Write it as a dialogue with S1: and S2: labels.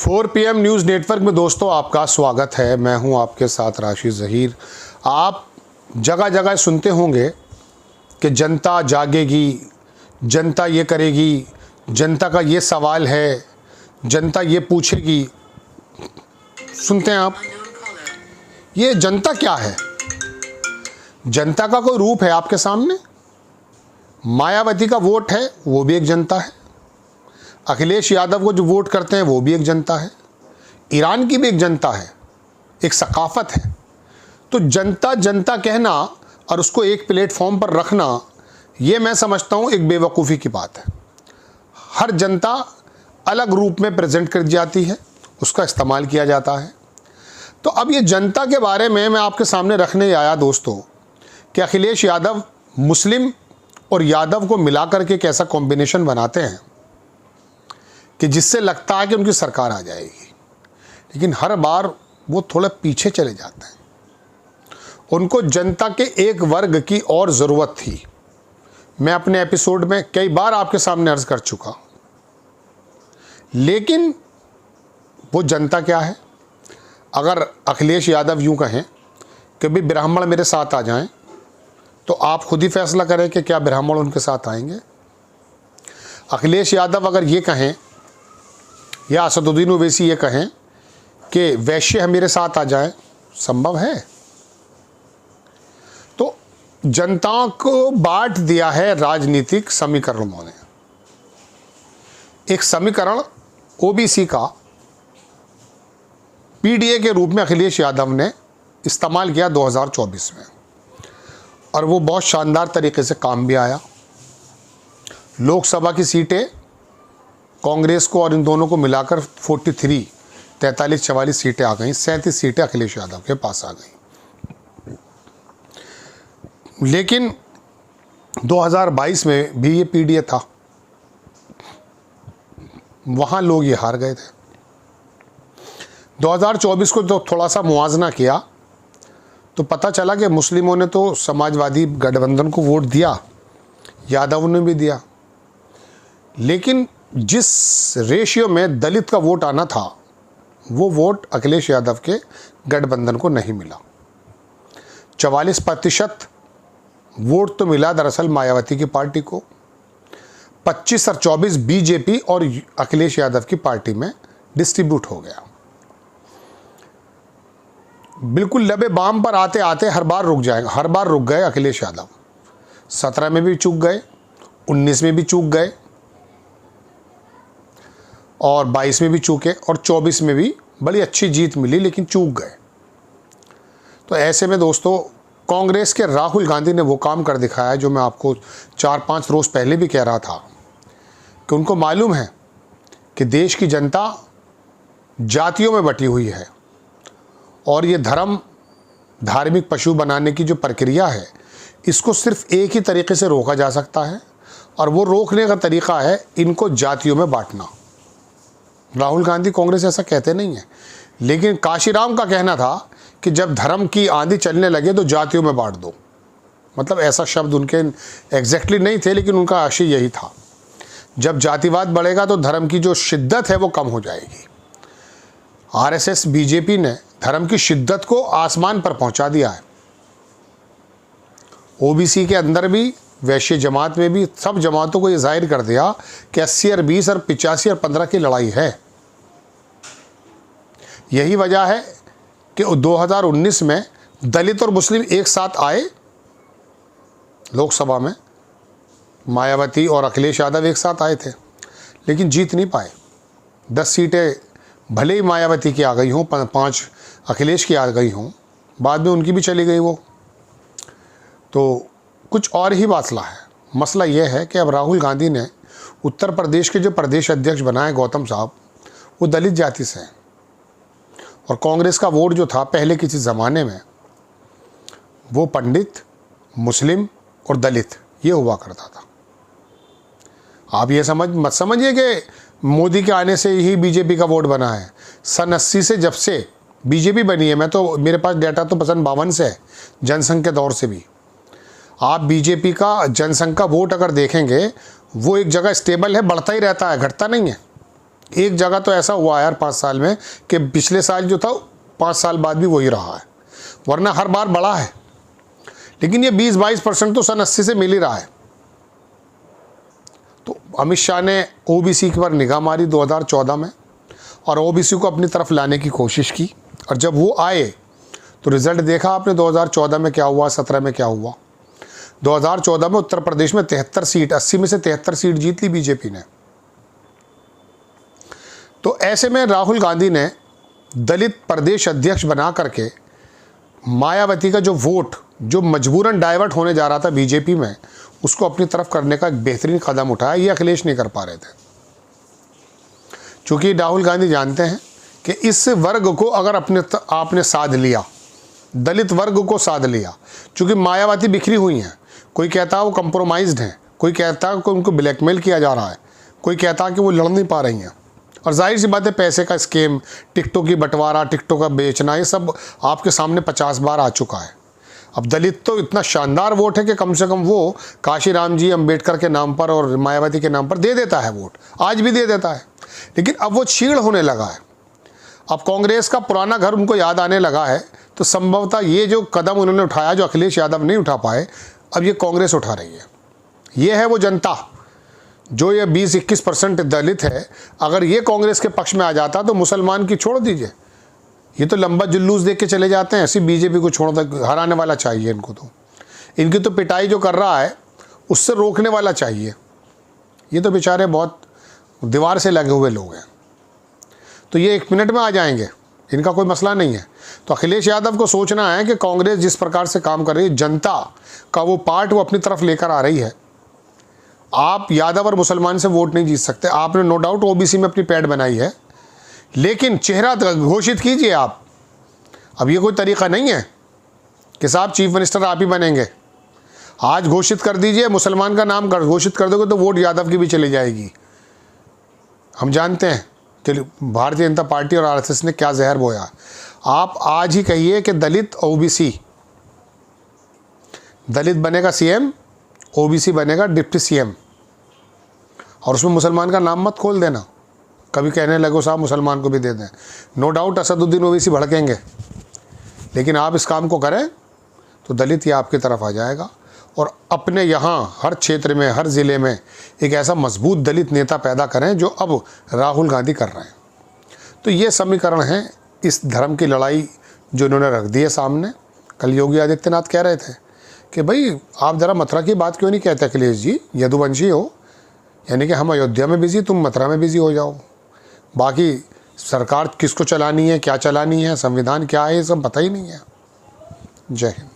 S1: 4 PM news network में दोस्तों आपका स्वागत है। मैं हूं आपके साथ राशिद ज़हीर। आप जगह जगह सुनते होंगे कि जनता जागेगी, जनता ये करेगी, जनता का ये सवाल है, जनता ये पूछेगी। सुनते हैं आप? ये जनता क्या है? जनता का कोई रूप है आपके सामने? मायावती का वोट है, वो भी एक जनता है। अखिलेश यादव को जो वोट करते हैं वो भी एक जनता है। ईरान की भी एक जनता है, एक सकाफत है। तो जनता जनता कहना और उसको एक प्लेटफॉर्म पर रखना, ये मैं समझता हूँ एक बेवकूफ़ी की बात है। हर जनता अलग रूप में प्रेजेंट कर जाती है, उसका इस्तेमाल किया जाता है। तो अब ये जनता के बारे में मैं आपके सामने रखने आया दोस्तों कि अखिलेश यादव मुस्लिम और यादव को मिलाकर के एक ऐसा कॉम्बिनेशन बनाते हैं कि जिससे लगता है कि उनकी सरकार आ जाएगी, लेकिन हर बार वो थोड़ा पीछे चले जाते हैं। उनको जनता के एक वर्ग की और ज़रूरत थी। मैं अपने एपिसोड में कई बार आपके सामने अर्ज़ कर चुका, लेकिन वो जनता क्या है? अगर अखिलेश यादव यूँ कहें कि भाई ब्राह्मण मेरे साथ आ जाएं, तो आप खुद ही फैसला करें कि क्या ब्राह्मण उनके साथ आएंगे। अखिलेश यादव अगर ये कहें या असदुद्दीन ओवैसी ये कहें कि वैश्य मेरे साथ आ जाएं, संभव है? तो जनता को बांट दिया है राजनीतिक समीकरणों ने। एक समीकरण ओबीसी का पीडीए के रूप में अखिलेश यादव ने इस्तेमाल किया 2024 में, और वो बहुत शानदार तरीके से काम भी आया। लोकसभा की सीटें कांग्रेस को और इन दोनों को मिलाकर 43-44 सीटें आ गई। 37 सीटें अखिलेश यादव के पास आ गई। लेकिन 2022 में भी ये पीडीए था, वहाँ लोग ये हार गए थे। 2024 को जो थोड़ा सा मुआवजा किया तो पता चला कि मुस्लिमों ने तो समाजवादी गठबंधन को वोट दिया, यादव ने भी दिया, लेकिन जिस रेशियो में दलित का वोट आना था वो वोट अखिलेश यादव के गठबंधन को नहीं मिला। 44% वोट तो मिला दरअसल मायावती की पार्टी को। 25 और 24 बीजेपी और अखिलेश यादव की पार्टी में डिस्ट्रीब्यूट हो गया। बिल्कुल लबे बाम पर आते आते हर बार रुक जाएगा। हर बार रुक गए अखिलेश यादव। 17 में भी चूक गए, 19 में भी चूक गए, और 22 में भी चूके, और 24 में भी बड़ी अच्छी जीत मिली, लेकिन चूक गए। तो ऐसे में दोस्तों कांग्रेस के राहुल गांधी ने वो काम कर दिखाया जो मैं आपको 4-5 रोज़ पहले भी कह रहा था कि उनको मालूम है कि देश की जनता जातियों में बटी हुई है, और ये धार्मिक पशु बनाने की जो प्रक्रिया है, इसको सिर्फ एक ही तरीके से रोका जा सकता है, और वो रोकने का तरीका है इनको जातियों में बांटना। राहुल गांधी कांग्रेस ऐसा कहते नहीं है, लेकिन काशीराम का कहना था कि जब धर्म की आंधी चलने लगे तो जातियों में बांट दो। मतलब ऐसा शब्द उनके एग्जैक्टली नहीं थे, लेकिन उनका आशय यही था। जब जातिवाद बढ़ेगा तो धर्म की जो शिद्दत है वो कम हो जाएगी। आरएसएस बीजेपी ने धर्म की शिद्दत को आसमान पर पहुंचा दिया है। ओबीसी के अंदर भी, वैश्य जमात में भी, सब जमातों को ये जाहिर कर दिया कि 80 और 20 और 85 और 15 की लड़ाई है। यही वजह है कि 2019 में दलित और मुस्लिम एक साथ आए लोकसभा में। मायावती और अखिलेश यादव एक साथ आए थे, लेकिन जीत नहीं पाए। 10 सीटें भले ही मायावती की आ गई हों, 5 अखिलेश की आ गई हों, बाद में उनकी भी चली गई वो। तो कुछ और ही मसला है। मसला ये है कि अब राहुल गांधी ने उत्तर प्रदेश के जो प्रदेश अध्यक्ष बनाए गौतम साहब, वो दलित जाति से हैं, और कांग्रेस का वोट जो था पहले किसी ज़माने में वो पंडित, मुस्लिम और दलित ये हुआ करता था। आप ये मत समझिए कि मोदी के आने से ही बीजेपी का वोट बना है। सन 80 से जब से बीजेपी बनी है, मेरे पास डाटा तो सन 52 से है, जनसंघ के दौर से भी। आप बीजेपी का जनसंघ का वोट अगर देखेंगे, वो एक जगह स्टेबल है, बढ़ता ही रहता है, घटता नहीं है। एक जगह तो ऐसा हुआ यार 5 साल में कि पिछले साल जो था 5 साल बाद भी वही रहा है, वरना हर बार बढ़ा है। लेकिन ये 20-22% तो सन 80 से मिल ही रहा है। तो अमित शाह ने ओबीसी पर निगाह मारी 2014 में और ओबीसी को अपनी तरफ लाने की कोशिश की, और जब वो आए तो रिजल्ट देखा आपने 2014 में क्या हुआ, 17 में क्या हुआ। 2014 में उत्तर प्रदेश में 73 सीट, 80 में से 73 सीट जीत ली बीजेपी ने। तो ऐसे में राहुल गांधी ने दलित प्रदेश अध्यक्ष बना करके मायावती का जो वोट जो मजबूरन डाइवर्ट होने जा रहा था बीजेपी में, उसको अपनी तरफ करने का एक बेहतरीन कदम उठाया। ये अखिलेश नहीं कर पा रहे थे, क्योंकि राहुल गांधी जानते हैं कि इस वर्ग को अगर आपने साध लिया, दलित वर्ग को साध लिया, क्योंकि मायावती बिखरी हुई हैं। कोई कहता है वो कंप्रोमाइज्ड हैं, कोई कहता है कि उनको ब्लैकमेल किया जा रहा है, कोई कहता है कि वो लड़ नहीं पा रही हैं। और जाहिर सी बात है, पैसे का स्कीम, टिकटों की बंटवारा, टिकटों का बेचना, ये सब आपके सामने 50 बार आ चुका है। अब दलित तो इतना शानदार वोट है कि कम से कम वो काशीराम जी अम्बेडकर के नाम पर और मायावती के नाम पर दे देता है वोट, आज भी दे देता है। लेकिन अब वो छीड़ होने लगा है, अब कांग्रेस का पुराना घर उनको याद आने लगा है। तो संभवतः ये जो कदम उन्होंने उठाया, जो अखिलेश यादव नहीं उठा पाए, अब ये कांग्रेस उठा रही है। ये है वो जनता, जो ये 20-21% दलित है। अगर ये कांग्रेस के पक्ष में आ जाता तो मुसलमान की छोड़ दीजिए, ये तो लंबा जुलूस देख के चले जाते हैं। ऐसी बीजेपी को छोड़ दे, हराने वाला चाहिए इनको। तो इनकी तो पिटाई जो कर रहा है उससे रोकने वाला चाहिए। ये तो बेचारे बहुत दीवार से लगे हुए लोग हैं, तो ये 1 मिनट में आ जाएंगे, इनका कोई मसला नहीं है। तो अखिलेश यादव को सोचना है कि कांग्रेस जिस प्रकार से काम कर रही है, जनता का वो पार्ट वो अपनी तरफ लेकर आ रही है। आप यादव और मुसलमान से वोट नहीं जीत सकते। आपने नो डाउट ओबीसी में अपनी पैड बनाई है, लेकिन चेहरा घोषित कीजिए आप। अब ये कोई तरीका नहीं है कि साहब चीफ मिनिस्टर आप ही बनेंगे। आज घोषित कर दीजिए, मुसलमान का नाम घोषित कर दोगे तो वोट यादव की भी चली जाएगी। हम जानते हैं कि भारतीय जनता पार्टी और आरएसएस ने क्या जहर बोया। आप आज ही कहिए कि दलित ओबीसी, दलित बनेगा सीएम, ओबीसी बनेगा डिप्टी सीएम, और उसमें मुसलमान का नाम मत खोल देना। कभी कहने लगो साहब मुसलमान को भी दे दें, नो डाउट असदुद्दीन ओवैसी भड़केंगे, लेकिन आप इस काम को करें तो दलित ये आपकी तरफ आ जाएगा। और अपने यहाँ हर क्षेत्र में, हर ज़िले में एक ऐसा मजबूत दलित नेता पैदा करें जो अब राहुल गांधी कर रहे हैं। तो ये समीकरण है इस धर्म की लड़ाई जो इन्होंने रख दी है सामने। कल योगी आदित्यनाथ कह रहे थे कि भाई आप ज़रा मथुरा की बात क्यों नहीं कहते अखिलेश जी, यदुवंशी हो, यानी कि हम अयोध्या में बिजी, तुम मथुरा में बिजी हो जाओ। बाकी सरकार किसको चलानी है, क्या चलानी है, संविधान क्या है, ये सब पता ही नहीं है। जय हिंद।